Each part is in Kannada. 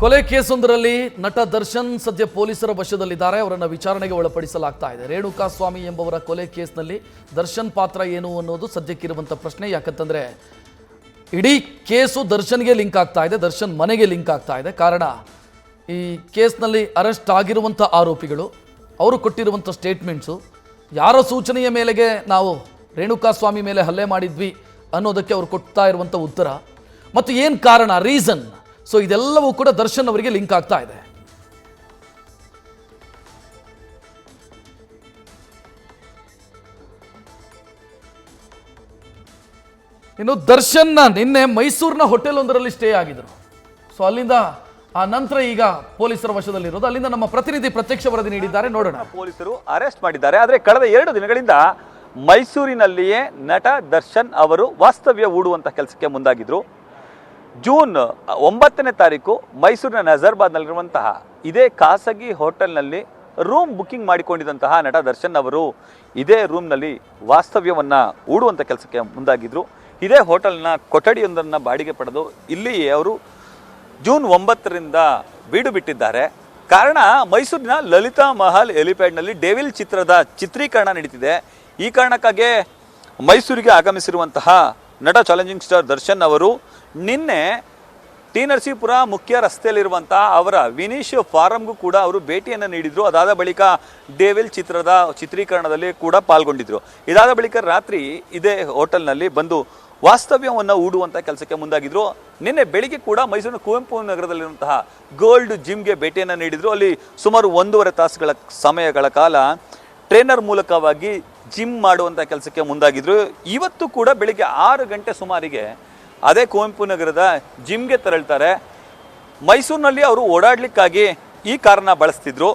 ಕೊಲೆ ಕೇಸೊಂದರಲ್ಲಿ ನಟ ದರ್ಶನ್ ಸದ್ಯ ಪೊಲೀಸರ ವಶದಲ್ಲಿದ್ದಾರೆ. ಅವರನ್ನು ವಿಚಾರಣೆಗೆ ಒಳಪಡಿಸಲಾಗ್ತಾ ಇದೆ. ರೇಣುಕಾಸ್ವಾಮಿ ಎಂಬವರ ಕೊಲೆ ಕೇಸ್ನಲ್ಲಿ ದರ್ಶನ್ ಪಾತ್ರ ಏನು ಅನ್ನೋದು ಸದ್ಯಕ್ಕಿರುವಂಥ ಪ್ರಶ್ನೆ. ಯಾಕಂತಂದರೆ ಇಡೀ ಕೇಸು ದರ್ಶನ್ಗೆ ಲಿಂಕ್ ಆಗ್ತಾ ಇದೆ, ದರ್ಶನ್ ಮನೆಗೆ ಲಿಂಕ್ ಆಗ್ತಾ ಇದೆ. ಕಾರಣ ಈ ಕೇಸ್ನಲ್ಲಿ ಅರೆಸ್ಟ್ ಆಗಿರುವಂಥ ಆರೋಪಿಗಳು, ಅವರು ಕೊಟ್ಟಿರುವಂಥ ಸ್ಟೇಟ್ಮೆಂಟ್ಸು, ಯಾರ ಸೂಚನೆಯ ಮೇಲೆಗೆ ನಾವು ರೇಣುಕಾಸ್ವಾಮಿ ಮೇಲೆ ಹಲ್ಲೆ ಮಾಡಿದ್ವಿ ಅನ್ನೋದಕ್ಕೆ ಅವರು ಕೊಡ್ತಾ ಇರುವಂಥ ಉತ್ತರ ಮತ್ತು ಏನು ಕಾರಣ, ರೀಸನ್, ಸೊ ಇದೆಲ್ಲವೂ ಕೂಡ ದರ್ಶನ್ ಅವರಿಗೆ ಲಿಂಕ್ ಆಗ್ತಾ ಇದೆ. ಇನ್ನು ದರ್ಶನ್ ನಿನ್ನೆ ಮೈಸೂರಿನ ಹೋಟೆಲ್ ಒಂದರಲ್ಲಿ ಸ್ಟೇ ಆಗಿದ್ರು. ಸೊ ಅಲ್ಲಿಂದ ಆ ನಂತರ ಈಗ ಪೊಲೀಸರ ವಶದಲ್ಲಿರೋದು. ಅಲ್ಲಿಂದ ನಮ್ಮ ಪ್ರತಿನಿಧಿ ಪ್ರತ್ಯಕ್ಷ ವರದಿ ನೀಡಿದ್ದಾರೆ, ನೋಡೋಣ. ಪೊಲೀಸರು ಅರೆಸ್ಟ್ ಮಾಡಿದ್ದಾರೆ. ಆದರೆ ಕಳೆದ 2 ದಿನಗಳಿಂದ ಮೈಸೂರಿನಲ್ಲಿಯೇ ನಟ ದರ್ಶನ್ ಅವರು ವಾಸ್ತವ್ಯ ಹೂಡುವಂತ ಕೆಲಸಕ್ಕೆ ಮುಂದಾಗಿದ್ರು. ಜೂನ್ 9ನೇ ತಾರೀಕು ಮೈಸೂರಿನ ನಜರ್ಬಾದ್ನಲ್ಲಿರುವಂತಹ ಇದೇ ಖಾಸಗಿ ಹೋಟೆಲ್ನಲ್ಲಿ ರೂಮ್ ಬುಕ್ಕಿಂಗ್ ಮಾಡಿಕೊಂಡಿದ್ದಂತಹ ನಟ ದರ್ಶನ್ ಅವರು ಇದೇ ರೂಮ್ನಲ್ಲಿ ವಾಸ್ತವ್ಯವನ್ನ ಹೂಡುವಂತ ಕೆಲಸಕ್ಕೆ ಮುಂದಾಗಿದ್ರು. ಇದೇ ಹೋಟೆಲ್ನ ಕೊಠಡಿಯೊಂದನ್ನು ಬಾಡಿಗೆ ಪಡೆದು ಇಲ್ಲಿಯೇ ಅವರು ಜೂನ್ 9ರಿಂದ ಬೀಡು ಬಿಟ್ಟಿದ್ದಾರೆ. ಕಾರಣ ಮೈಸೂರಿನ ಲಲಿತಾ ಮಹಲ್ ಹೆಲಿಪ್ಯಾಡ್ನಲ್ಲಿ ಡೆವಿಲ್ ಚಿತ್ರದ ಚಿತ್ರೀಕರಣ ನಡೀತಿದೆ. ಈ ಕಾರಣಕ್ಕಾಗಿ ಮೈಸೂರಿಗೆ ಆಗಮಿಸಿರುವಂತಹ ನಟ ಚಾಲೆಂಜಿಂಗ್ ಸ್ಟಾರ್ ದರ್ಶನ್ ಅವರು ನಿನ್ನೆ ಟಿ ನರಸೀಪುರ ಮುಖ್ಯ ರಸ್ತೆಯಲ್ಲಿರುವಂತಹ ಅವರ ವಿನೀಶ್ ಫಾರಂಗೂ ಕೂಡ ಅವರು ಭೇಟಿಯನ್ನು ನೀಡಿದ್ರು. ಅದಾದ ಬಳಿಕ ಡೆವಿಲ್ ಚಿತ್ರದ ಚಿತ್ರೀಕರಣದಲ್ಲಿ ಕೂಡ ಪಾಲ್ಗೊಂಡಿದ್ರು. ಇದಾದ ಬಳಿಕ ರಾತ್ರಿ ಇದೇ ಹೋಟೆಲ್ನಲ್ಲಿ ಬಂದು ವಾಸ್ತವ್ಯವನ್ನು ಹೂಡುವಂಥ ಕೆಲಸಕ್ಕೆ ಮುಂದಾಗಿದ್ರು. ನಿನ್ನೆ ಬೆಳಿಗ್ಗೆ ಕೂಡ ಮೈಸೂರಿನ ಕುವೆಂಪು ನಗರದಲ್ಲಿರುವಂತಹ ಗೋಲ್ಡ್ ಜಿಮ್ಗೆ ಭೇಟಿಯನ್ನು ನೀಡಿದ್ರು. ಅಲ್ಲಿ ಸುಮಾರು 1.5 ತಾಸುಗಳ ಸಮಯಗಳ ಕಾಲ ಟ್ರೈನರ್ ಮೂಲಕವಾಗಿ ಜಿಮ್ ಮಾಡುವಂಥ ಕೆಲಸಕ್ಕೆ ಮುಂದಾಗಿದ್ರು. ಇವತ್ತು ಕೂಡ ಬೆಳಿಗ್ಗೆ 6 ಗಂಟೆ ಸುಮಾರಿಗೆ ಅದೇ ಕುವೆಂಪು ನಗರದ ಜಿಮ್ಗೆ ತೆರಳ್ತಾರೆ. ಮೈಸೂರಿನಲ್ಲಿ ಅವರು ಓಡಾಡಲಿಕ್ಕಾಗಿ ಈ ಕಾರನ್ನ ಬಳಸ್ತಿದ್ರು.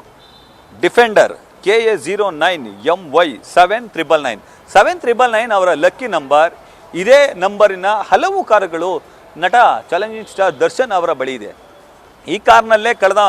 ಡಿಫೆಂಡರ್ KA09MY 7999 ಅವರ ಲಕ್ಕಿ ನಂಬರ್. ಇದೇ ನಂಬರಿನ ಹಲವು ಕಾರುಗಳು ನಟ ಚಾಲೆಂಜಿಂಗ್ ಸ್ಟಾರ್ ದರ್ಶನ್ ಅವರ ಬಳಿ ಇದೆ. ಈ ಕಾರ್ನಲ್ಲೇ ಕಳೆದ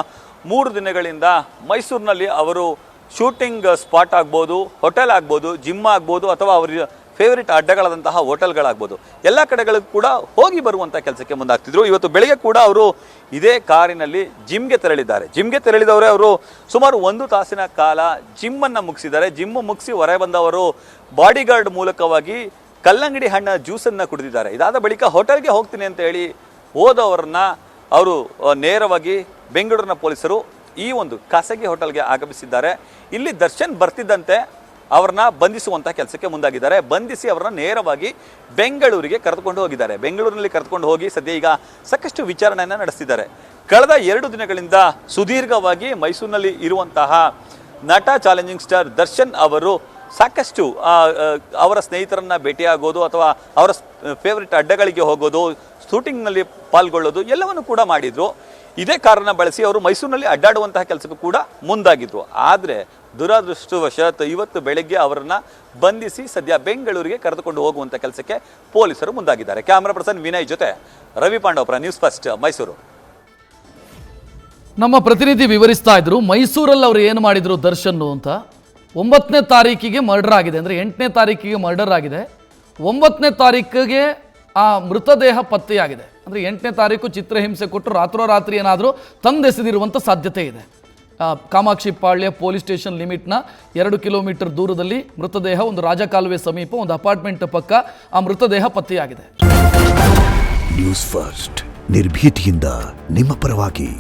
3 ದಿನಗಳಿಂದ ಮೈಸೂರಿನಲ್ಲಿ ಅವರು ಶೂಟಿಂಗ್ ಸ್ಪಾಟ್ ಆಗ್ಬೋದು, ಹೋಟೆಲ್ ಆಗ್ಬೋದು, ಜಿಮ್ ಆಗ್ಬೋದು, ಅಥವಾ ಅವರ ಫೇವರಿಟ್ ಅಡ್ಡಗಳಾದಂತಹ ಹೋಟೆಲ್ಗಳಾಗ್ಬೋದು, ಎಲ್ಲ ಕಡೆಗಳಿಗೂ ಕೂಡ ಹೋಗಿ ಬರುವಂಥ ಕೆಲಸಕ್ಕೆ ಮುಂದಾಗ್ತಿದ್ರು. ಇವತ್ತು ಬೆಳಗ್ಗೆ ಕೂಡ ಅವರು ಇದೇ ಕಾರಿನಲ್ಲಿ ಜಿಮ್ಗೆ ತೆರಳಿದ್ದಾರೆ. ಜಿಮ್ಗೆ ತೆರಳಿದವರೇ ಅವರು ಸುಮಾರು 1 ತಾಸಿನ ಕಾಲ ಜಿಮ್ಮನ್ನು ಮುಗಿಸಿದ್ದಾರೆ. ಜಿಮ್ ಮುಗಿಸಿ ಹೊರ ಬಂದವರು ಬಾಡಿಗಾರ್ಡ್ ಮೂಲಕವಾಗಿ ಕಲ್ಲಂಗಡಿ ಹಣ್ಣ ಜ್ಯೂಸನ್ನು ಕುಡಿದಿದ್ದಾರೆ. ಇದಾದ ಬಳಿಕ ಹೋಟೆಲ್ಗೆ ಹೋಗ್ತೀನಿ ಅಂತ ಹೇಳಿ ಹೋದವರನ್ನ ಅವರು ನೇರವಾಗಿ ಬೆಂಗಳೂರಿನ ಪೊಲೀಸರು ಈ ಒಂದು ಖಾಸಗಿ ಹೋಟೆಲ್ಗೆ ಆಗಮಿಸಿದ್ದಾರೆ. ಇಲ್ಲಿ ದರ್ಶನ್ ಬರ್ತಿದ್ದಂತೆ ಅವ್ರನ್ನ ಬಂಧಿಸುವಂಥ ಕೆಲಸಕ್ಕೆ ಮುಂದಾಗಿದ್ದಾರೆ. ಬಂಧಿಸಿ ಅವರನ್ನ ನೇರವಾಗಿ ಬೆಂಗಳೂರಿಗೆ ಕರೆದುಕೊಂಡು ಹೋಗಿದ್ದಾರೆ. ಬೆಂಗಳೂರಿನಲ್ಲಿ ಕರೆದುಕೊಂಡು ಹೋಗಿ ಸದ್ಯ ಈಗ ಸಾಕಷ್ಟು ವಿಚಾರಣೆಯನ್ನು ನಡೆಸ್ತಿದ್ದಾರೆ. ಕಳೆದ 2 ದಿನಗಳಿಂದ ಸುದೀರ್ಘವಾಗಿ ಮೈಸೂರಿನಲ್ಲಿ ಇರುವಂತಹ ನಟ ಚಾಲೆಂಜಿಂಗ್ ಸ್ಟಾರ್ ದರ್ಶನ್ ಅವರು ಸಾಕಷ್ಟು ಅವರ ಸ್ನೇಹಿತರನ್ನ ಭೇಟಿಯಾಗೋದು ಅಥವಾ ಅವರ ಫೇವ್ರೆಟ್ ಅಡ್ಡಗಳಿಗೆ ಹೋಗೋದು, ಶೂಟಿಂಗ್ನಲ್ಲಿ ಪಾಲ್ಗೊಳ್ಳೋದು ಎಲ್ಲವನ್ನು ಕೂಡ ಮಾಡಿದ್ರು. ಇದೇ ಕಾರನ್ನ ಬಳಸಿ ಅವರು ಮೈಸೂರಿನಲ್ಲಿ ಅಡ್ಡಾಡುವಂತಹ ಕೆಲಸಕ್ಕೂ ಕೂಡ ಮುಂದಾಗಿದ್ರು. ಆದರೆ ದುರದೃಷ್ಟವಶಾತ್ ಇವತ್ತು ಬೆಳಗ್ಗೆ ಅವರನ್ನ ಬಂಧಿಸಿ ಸದ್ಯ ಬೆಂಗಳೂರಿಗೆ ಕರೆದುಕೊಂಡು ಹೋಗುವಂಥ ಕೆಲಸಕ್ಕೆ ಪೊಲೀಸರು ಮುಂದಾಗಿದ್ದಾರೆ. ಕ್ಯಾಮರಾ ಪರ್ಸನ್ ವಿನಯ್ ಜೊತೆ ರವಿ ಪಾಂಡವಪುರ, ನ್ಯೂಸ್ ಫಸ್ಟ್, ಮೈಸೂರು. ನಮ್ಮ ಪ್ರತಿನಿಧಿ ವಿವರಿಸ್ತಾ ಇದ್ರು ಮೈಸೂರಲ್ಲಿ ಅವರು ಏನು ಮಾಡಿದ್ರು ದರ್ಶನ್ ಅಂತ. 9ನೇ ತಾರೀಕಿಗೆ ಮರ್ಡರ್ ಆಗಿದೆ, ಅಂದರೆ 8ನೇ ತಾರೀಕಿಗೆ ಮರ್ಡರ್ ಆಗಿದೆ. 9ನೇ ತಾರೀಕಿಗೆ ಆ ಮೃತದೇಹ ಪತ್ತೆಯಾಗಿದೆ. ಅಂದರೆ 8ನೇ ತಾರೀಕು ಚಿತ್ರಹಿಂಸೆ ಕೊಟ್ಟು ರಾತ್ರೋರಾತ್ರಿ ಏನಾದರೂ ತಂದೆಸೆದಿರುವಂಥ ಸಾಧ್ಯತೆ ಇದೆ. ಕಾಮಾಕ್ಷಿ ಪಾಳ್ಯ ಪೊಲೀಸ್ ಸ್ಟೇಷನ್ ಲಿಮಿಟ್ನ 2 ಕಿಲೋಮೀಟರ್ ದೂರದಲ್ಲಿ ಮೃತದೇಹ, ಒಂದು ರಾಜಕಾಲುವೆ ಸಮೀಪ ಒಂದು ಅಪಾರ್ಟ್ಮೆಂಟ್ ಪಕ್ಕ ಆ ಮೃತದೇಹ ಪತ್ತೆಯಾಗಿದೆ. ನ್ಯೂಸ್ ಫಸ್ಟ್, ನಿರ್ಭೀತಿಯಿಂದ ನಿಮ್ಮ ಪರವಾಗಿ.